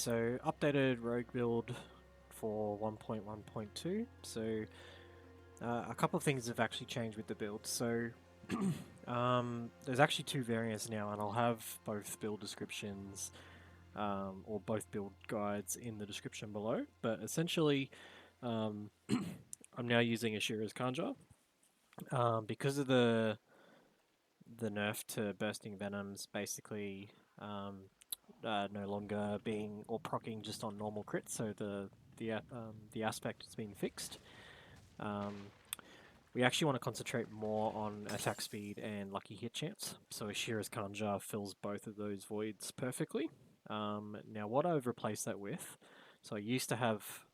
So updated rogue build for 1.1.2. So a couple of things have actually changed with the build. So there's actually two variants now, and I'll have both build descriptions or both build guides in the description below. But essentially, I'm now using Ashira's Kanja because of the nerf to bursting venoms, basically no longer being or proccing just on normal crits. So the aspect is being fixed. We actually want to concentrate more on attack speed and lucky hit chance. So Ashira's Kanja fills both of those voids perfectly. Now what I've replaced that with, so I used to have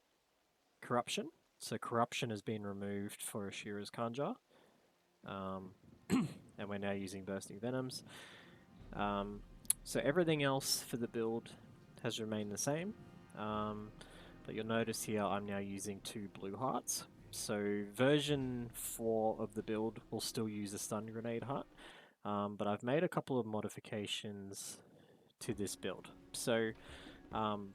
Corruption. So Corruption has been removed for Ashira's Kanja. And we're now using Bursting Venoms. So everything else for the build has remained the same. But you'll notice here I'm now using 2 blue hearts. So version 4 of the build will still use a stun grenade heart. But I've made a couple of modifications to this build. So I'm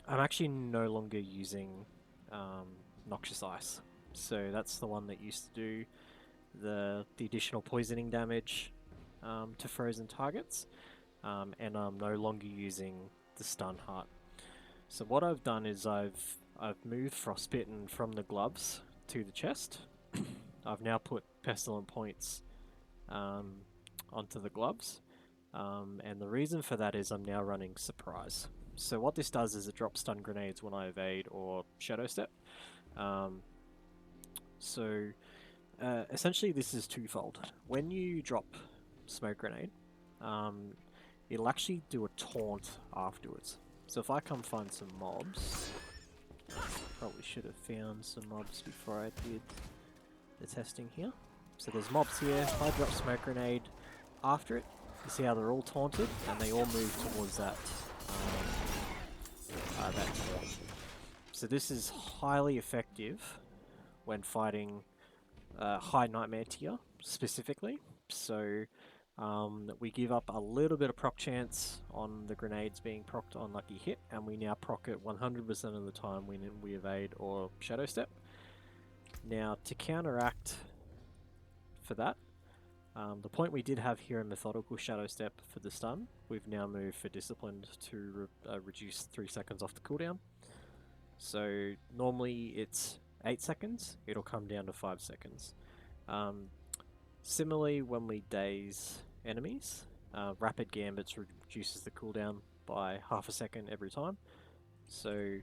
actually no longer using Noxious Ice. So that's the one that used to do the additional poisoning damage to frozen targets. And I'm no longer using the stun heart. So what I've done is I've moved Frostbitten from the gloves to the chest. I've now put Pestilent points onto the gloves. And the reason for that is I'm now running Surprise. So what this does is it drops stun grenades when I evade or Shadow Step. Essentially this is twofold. When you drop Smoke Grenade, it'll actually do a taunt afterwards. So if I come find some mobs, probably should have found some mobs before I did the testing here. So there's mobs here. If I drop Smoke Grenade after it, you see how they're all taunted and they all move towards that taunt. So this is highly effective when fighting high Nightmare tier specifically. So we give up a little bit of proc chance on the grenades being procced on lucky hit, and we now proc it 100% of the time when we evade or Shadow Step. Now to counteract for that, the point we did have here in Methodical Shadow Step for the stun, we've now moved for Disciplined to reduce 3 seconds off the cooldown. So normally it's 8 seconds, it'll come down to 5 seconds. Similarly, when we daze enemies, Rapid Gambits reduces the cooldown by half a second every time. So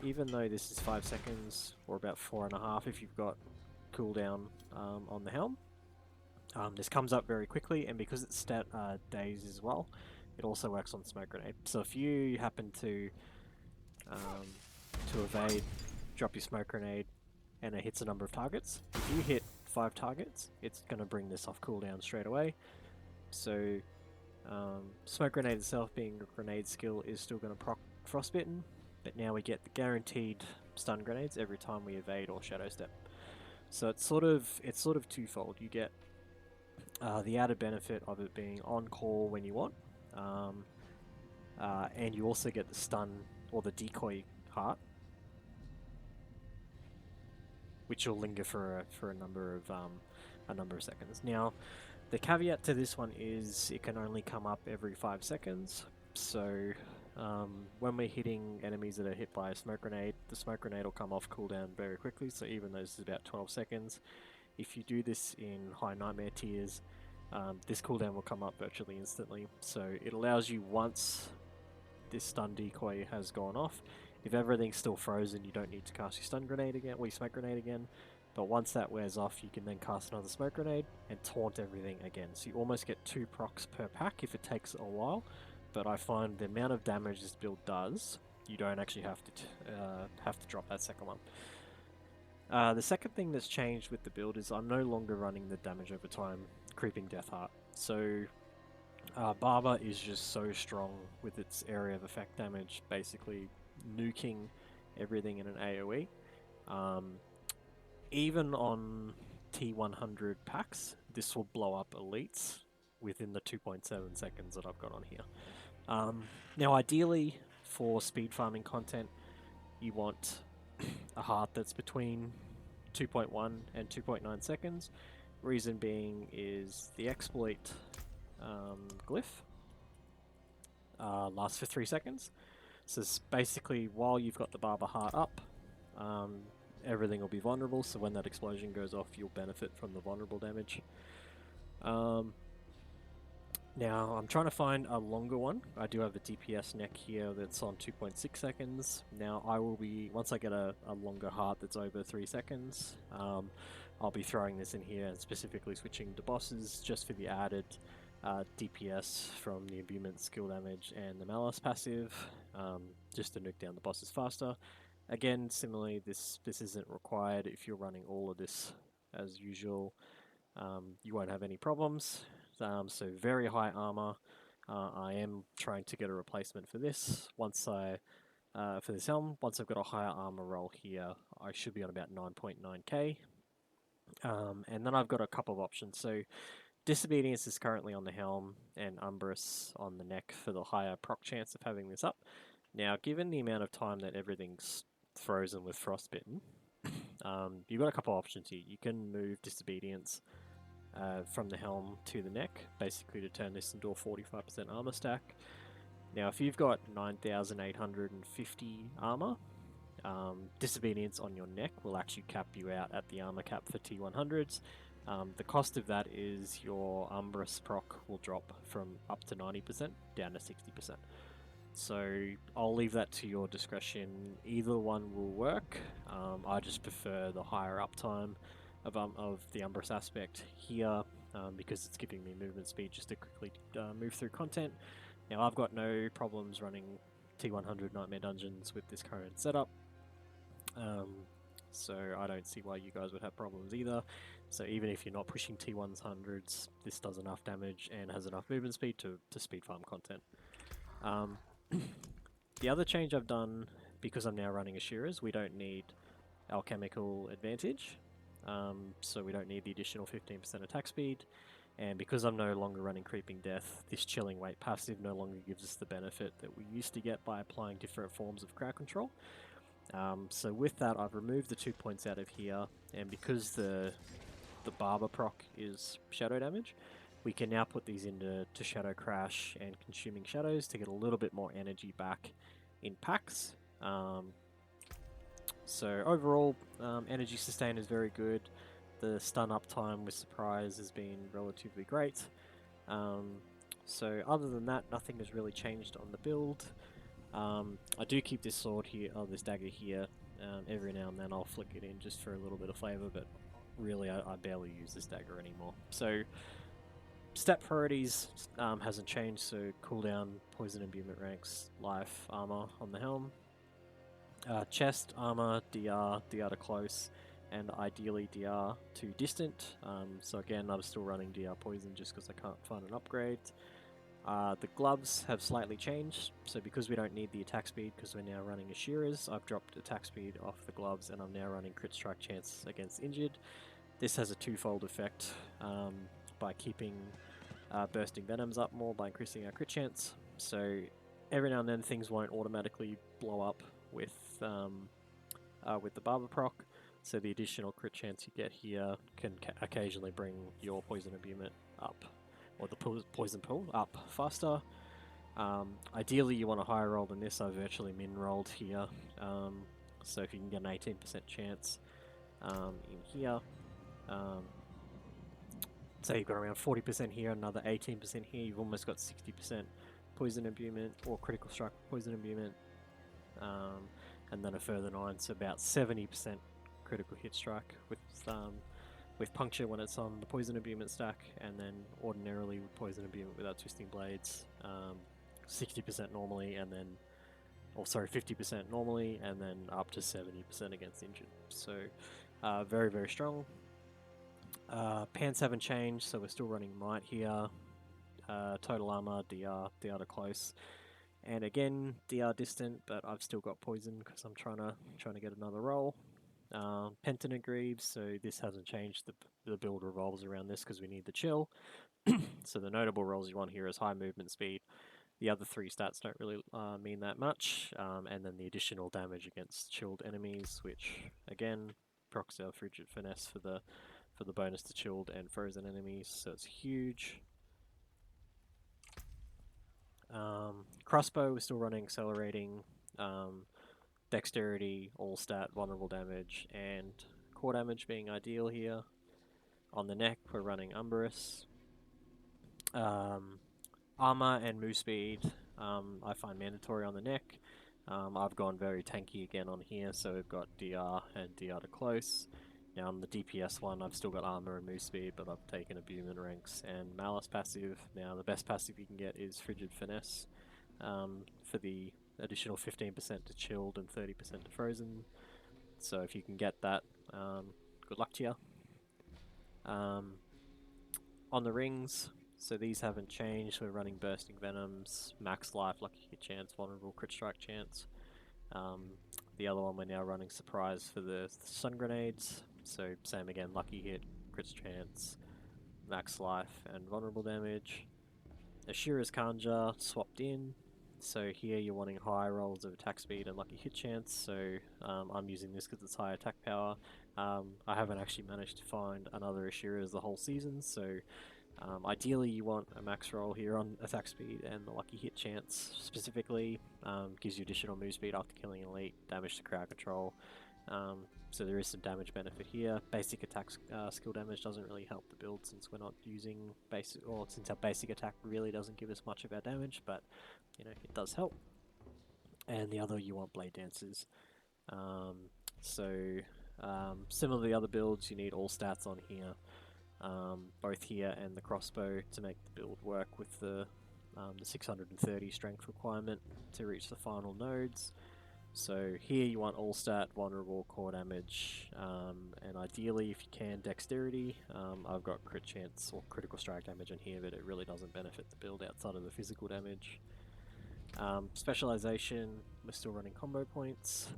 even though this is 5 seconds, or about 4.5 if you've got cooldown on the helm, this comes up very quickly, and because it's daze as well, it also works on Smoke Grenade. So if you happen to evade, drop your Smoke Grenade, and it hits a number of targets, if you hit 5 targets, it's going to bring this off cooldown straight away. So Smoke Grenade itself, being a grenade skill, is still going to proc Frostbitten, but now we get the guaranteed stun grenades every time we evade or Shadow Step. So it's sort of twofold. You get the added benefit of it being on call when you want, and you also get the stun or the decoy heart, which will linger for a number of seconds. Now, the caveat to this one is it can only come up every 5 seconds. So when we're hitting enemies that are hit by a Smoke Grenade, the Smoke Grenade will come off cooldown very quickly. So even though this is about 12 seconds, if you do this in high Nightmare tiers, this cooldown will come up virtually instantly. So it allows you, once this stun decoy has gone off, if everything's still frozen, you don't need to cast your stun grenade again, or your Smoke Grenade again. But once that wears off, you can then cast another Smoke Grenade and taunt everything again. So you almost get 2 procs per pack if it takes a while. But I find the amount of damage this build does, you don't actually have to drop that second one. The second thing that's changed with the build is I'm no longer running the damage over time Creeping Death Heart. So Barber is just so strong with its area of effect damage, basically nuking everything in an AoE. Even on T100 packs, this will blow up elites within the 2.7 seconds that I've got on here. Now ideally, for speed farming content, you want a heart that's between 2.1 and 2.9 seconds. Reason being is the exploit glyph lasts for 3 seconds. So it's basically while you've got the Barber heart up, everything will be vulnerable. So when that explosion goes off, you'll benefit from the vulnerable damage. Now, I'm trying to find a longer one. I do have a DPS neck here that's on 2.6 seconds. Now, I will be, once I get a longer heart that's over 3 seconds, I'll be throwing this in here and specifically switching to bosses just for the added DPS from the imbuement skill damage and the malice passive, just to nuke down the bosses faster. Again, similarly, this isn't required if you're running all of this as usual. You won't have any problems. So very high armor. I am trying to get a replacement for this. For this helm, once I've got a higher armor roll here, I should be on about 9.9k. And then I've got a couple of options. So Disobedience is currently on the helm and Umbrus on the neck for the higher proc chance of having this up. Now, given the amount of time that everything's frozen with Frostbitten, you've got a couple of options here. You can move Disobedience from the helm to the neck, basically to turn this into a 45% armor stack. Now, if you've got 9,850 armor, Disobedience on your neck will actually cap you out at the armor cap for T100s. The cost of that is your Umbrus proc will drop from up to 90% down to 60%. So I'll leave that to your discretion. Either one will work. I just prefer the higher uptime of the Umbrus aspect here because it's giving me movement speed just to quickly move through content. Now I've got no problems running T100 Nightmare Dungeons with this current setup. So I don't see why you guys would have problems either. So even if you're not pushing T100s, this does enough damage and has enough movement speed to speed farm content. The other change I've done, because I'm now running Ashiras, we don't need alchemical advantage. So we don't need the additional 15% attack speed. And because I'm no longer running Creeping Death, this Chilling Weight passive no longer gives us the benefit that we used to get by applying different forms of crowd control. So with that, I've removed the 2 points out of here, and because the Barber proc is shadow damage, we can now put these into Shadow Crash and Consuming Shadows to get a little bit more energy back in packs. So overall, energy sustain is very good. The stun uptime with Surprise has been relatively great. So other than that, nothing has really changed on the build. I do keep this sword here, this dagger here. Every now and then I'll flick it in just for a little bit of flavour, but really I barely use this dagger anymore. So stat priorities hasn't changed, so cooldown, poison imbuement ranks, life, armor on the helm. Chest, armor, DR to close, and ideally DR to distant. So again, I'm still running DR poison just because I can't find an upgrade. The gloves have slightly changed, so because we don't need the attack speed, because we're now running Ashiras, I've dropped attack speed off the gloves and I'm now running crit strike chance against injured. This has a twofold effect by keeping bursting venoms up more by increasing our crit chance. So every now and then things won't automatically blow up with the Barber proc, so the additional crit chance you get here can occasionally bring your poison imbuement up, or the poison pool up faster. Ideally you want a higher roll than this. I virtually min rolled here, so if you can get an 18% chance in here, say you've got around 40% here, another 18% here, you've almost got 60% poison imbuement or critical strike poison imbuement, and then a further 9, so about 70% critical hit strike with puncture when it's on the poison imbuement stack, and then ordinarily with poison imbuement without twisting blades, 60% normally, and then, or sorry, 50% normally, and then up to 70% against injured. So very, very strong. Pants haven't changed, so we're still running Might here. Total armor, DR to close, and again DR distant, but I've still got poison because I'm trying to get another roll. Penton and Greaves, so this hasn't changed. The build revolves around this because we need the chill. So the notable rolls you want here is high movement speed, The other three stats don't really mean that much, and then the additional damage against chilled enemies, which again procs our frigid finesse for the bonus to chilled and frozen enemies, so it's huge. Crossbow, we're still running accelerating, dexterity, all stat, vulnerable damage, and core damage being ideal here. On the neck, we're running Umbrus. Armor and move speed, I find mandatory on the neck. I've gone very tanky again on here, so we've got DR and DR to close. Now on the DPS one, I've still got armor and move speed, but I've taken a Buman ranks and Malice passive. Now the best passive you can get is Frigid Finesse, for the additional 15% to chilled and 30% to frozen. So if you can get that, good luck to you. On the rings, so these haven't changed. We're running Bursting Venoms, Max Life, Lucky Hit Chance, Vulnerable Crit Strike Chance. The other one we're now running Surprise for the Stun Grenades. So same again, Lucky Hit, Crit Chance, Max Life, and Vulnerable Damage. Ashira's Kanja swapped in. So here you're wanting high rolls of attack speed and lucky hit chance, so I'm using this because it's high attack power. I haven't actually managed to find another Ashira's the whole season, so ideally you want a max roll here on attack speed and the lucky hit chance specifically. Gives you additional move speed after killing elite, damage to crowd control, so there is some damage benefit here. Basic attack skill damage doesn't really help the build since we're not using basic, or since our basic attack really doesn't give us much of our damage, but you know, it does help. And the other, you want Blade Dancers. Similar to the other builds, you need all stats on here, both here and the crossbow, to make the build work with the 630 strength requirement to reach the final nodes. So here you want all stat, vulnerable, core damage, and ideally if you can dexterity. I've got crit chance or critical strike damage on here, but it really doesn't benefit the build outside of the physical damage. Specialization, we're still running combo points.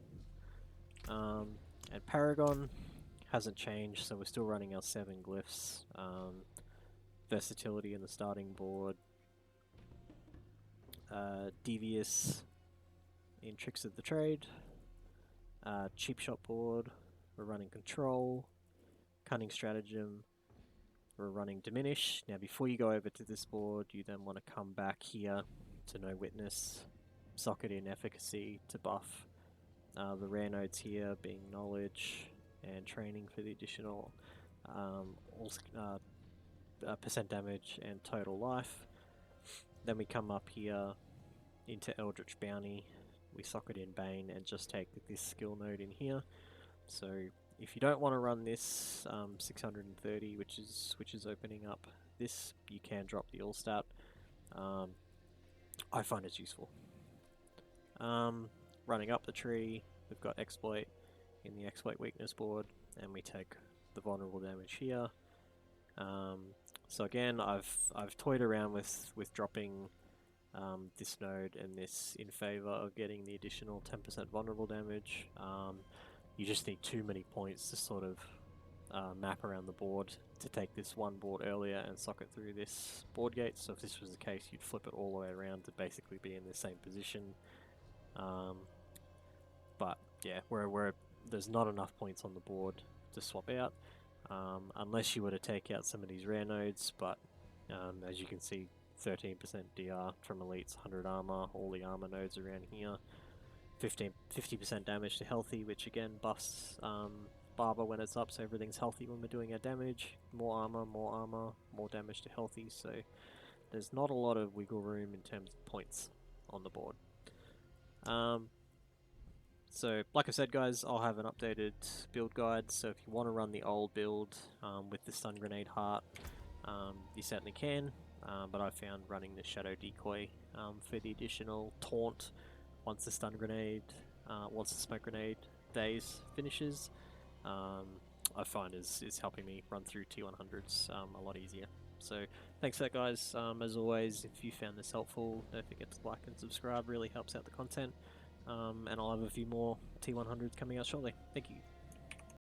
And Paragon hasn't changed, so we're still running our 7 glyphs. Versatility in the starting board. Devious in Tricks of the Trade. Cheap Shot board, we're running Control. Cunning Stratagem, we're running Diminish. Now before you go over to this board, you then want to come back here to No Witness, socket in Efficacy to buff the rare nodes here, being Knowledge and Training for the additional percent damage and total life. Then we come up here into Eldritch Bounty, we socket in Bane and just take this skill node in here. So if you don't want to run this 630, which is opening up this, you can drop the all stat. I find it's useful. Running up the tree, we've got Exploit in the Exploit weakness board, and we take the vulnerable damage here. So again, I've toyed around with dropping this node and this in favor of getting the additional 10% vulnerable damage. You just need too many points to sort of map around the board to take this one board earlier and socket through this board gate. So if this was the case, you'd flip it all the way around to basically be in the same position. But yeah, where there's not enough points on the board to swap out, unless you were to take out some of these rare nodes. But as you can see, 13% DR from elites, 100 armor, all the armor nodes around here. 50% damage to healthy, which again buffs Barber when it's up, so everything's healthy when we're doing our damage. More armor, more damage to healthy, so there's not a lot of wiggle room in terms of points on the board. So like I said guys, I'll have an updated build guide, so if you want to run the old build with the stun grenade heart, you certainly can, but I found running the shadow decoy for the additional taunt once the stun grenade, once the smoke grenade days finishes, I find is helping me run through T100s a lot easier. So thanks for that guys. As always, if you found this helpful, don't forget to like and subscribe, really helps out the content. And I'll have a few more T100s coming out shortly. Thank you.